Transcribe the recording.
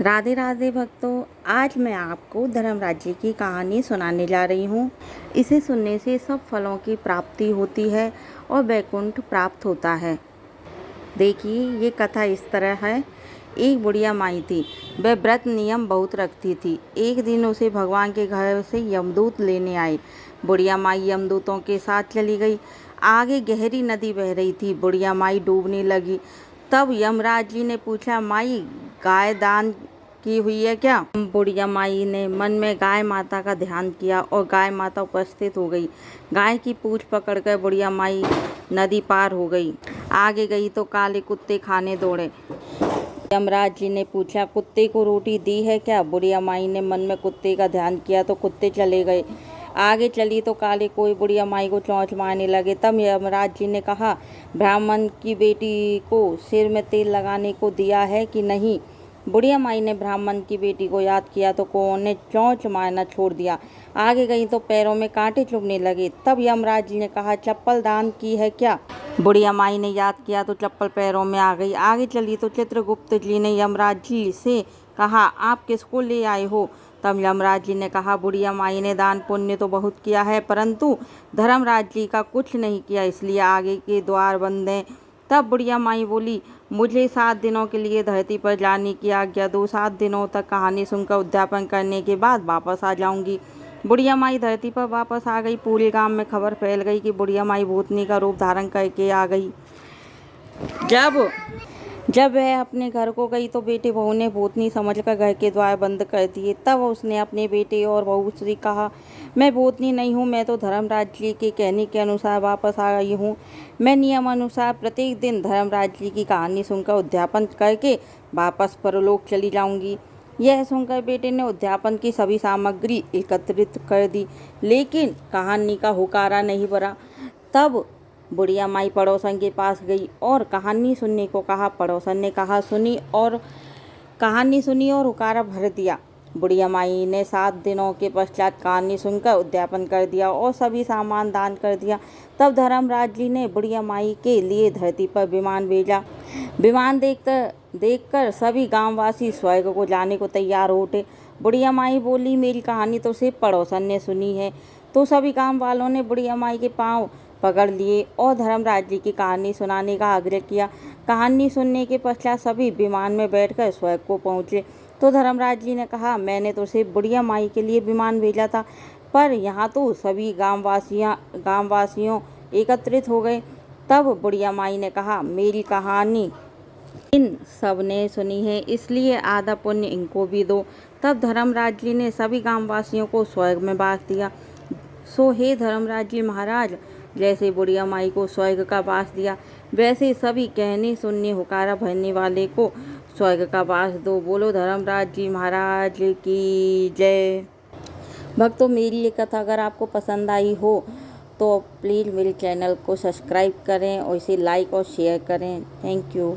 राधे राधे भक्तों, आज मैं आपको धर्मराज जी की कहानी सुनाने जा रही हूँ। इसे सुनने से सब फलों की प्राप्ति होती है और वैकुंठ प्राप्त होता है। देखिए, ये कथा इस तरह है। एक बुढ़िया माई थी। वह व्रत नियम बहुत रखती थी। एक दिन उसे भगवान के घर से यमदूत लेने आए। बुढ़िया माई यमदूतों के साथ चली गई। आगे गहरी नदी बह रही थी। बुढ़िया माई डूबने लगी। तब यमराज जी ने पूछा, माई, गाय दान की हुई है क्या? बुढ़िया माई ने मन में गाय माता का ध्यान किया और गाय माता उपस्थित हो गई। गाय की पूंछ पकड़कर बुढ़िया माई नदी पार हो गई। आगे गई तो काले कुत्ते खाने दौड़े। यमराज जी ने पूछा, कुत्ते को रोटी दी है क्या? बुढ़िया माई ने मन में कुत्ते का ध्यान किया तो कुत्ते चले गए। आगे चली तो काले कोई बुढ़िया माई को चोंच मारने लगे। तब यमराज जी ने कहा, ब्राह्मण की बेटी को सिर में तेल लगाने को दिया है कि नहीं? बुढ़िया माई ने ब्राह्मण की बेटी को याद किया तो कौओं ने चोंच मारना छोड़ दिया। आगे गई तो पैरों में कांटे चुभने लगे। तब यमराज जी ने कहा, चप्पल दान की है क्या? बुढ़िया माई ने याद किया तो चप्पल पैरों में आ गई। आगे चली तो चित्रगुप्त जी ने यमराज जी से कहा, आप किसको ले आए हो? तब यमराज जी ने कहा, बुढ़िया माई ने दान पुण्य तो बहुत किया है, परंतु धर्मराज जी का कुछ नहीं किया, इसलिए आगे के द्वार बंद हैं। तब बुढ़िया माई बोली, मुझे 7 दिनों के लिए धरती पर जाने की आज्ञा दो। 7 दिनों तक कहानी सुनकर उद्यापन करने के बाद वापस आ जाऊंगी। बुढ़िया माई धरती पर वापस आ गई। पूरे गांव में खबर फैल गई कि बुढ़िया माई भूतनी का रूप धारण करके आ गई। जब वह अपने घर को गई तो बेटे बहू ने भूतनी समझकर घर के द्वार बंद कर दिए। तब उसने अपने बेटे और बहू से कहा, मैं भूतनी नहीं हूँ, मैं तो धर्मराज जी के कहने के अनुसार वापस आ गई हूँ। मैं नियम अनुसार प्रत्येक दिन धर्मराज जी की कहानी सुनकर उद्यापन करके वापस परलोक चली जाऊंगी। यह सुनकर बेटे ने उद्यापन की सभी सामग्री एकत्रित कर दी, लेकिन कहानी का हुकारा नहीं भरा। तब बुढ़िया माई पड़ोसन के पास गई और कहानी सुनने को कहा। पड़ोसन ने कहानी सुनी और हुकारा भर दिया। बुढ़िया माई ने 7 दिनों के पश्चात कहानी सुनकर उद्यापन कर दिया और सभी सामान दान कर दिया। तब धर्मराज जी ने बुढ़िया माई के लिए धरती पर विमान भेजा। विमान देखकर सभी गांववासी स्वर्ग को जाने को तैयार हो उठे। बुढ़िया माई बोली, मेरी कहानी तो सिर्फ पड़ोसन ने सुनी है। तो सभी गांव वालों ने बुढ़िया माई के पांव पकड़ लिए और धर्मराज जी की कहानी सुनाने का आग्रह किया। कहानी सुनने के पश्चात सभी विमान में बैठकर स्वर्ग को पहुंचे। तो धर्मराज जी ने कहा, मैंने तो सिर्फ बुढ़िया माई के लिए विमान भेजा था, पर यहाँ तो सभी गांववासियों एकत्रित हो गए। तब बुढ़िया माई ने कहा, मेरी कहानी इन सब ने सुनी है, इसलिए आधा पुण्य इनको भी दो। तब धर्मराज जी ने सभी गांववासियों को स्वर्ग में बांट दिया। सो हे धर्मराज जी महाराज, जैसे बुढ़िया माई को स्वर्ग का वास दिया, वैसे सभी कहने सुनने हुकारा भरने वाले को स्वर्ग का वास दो। बोलो धर्मराज जी महाराज की जय। भक्तों, मेरी ये कथा अगर आपको पसंद आई हो तो प्लीज़ मेरे चैनल को सब्सक्राइब करें और इसे लाइक और शेयर करें। Thank you.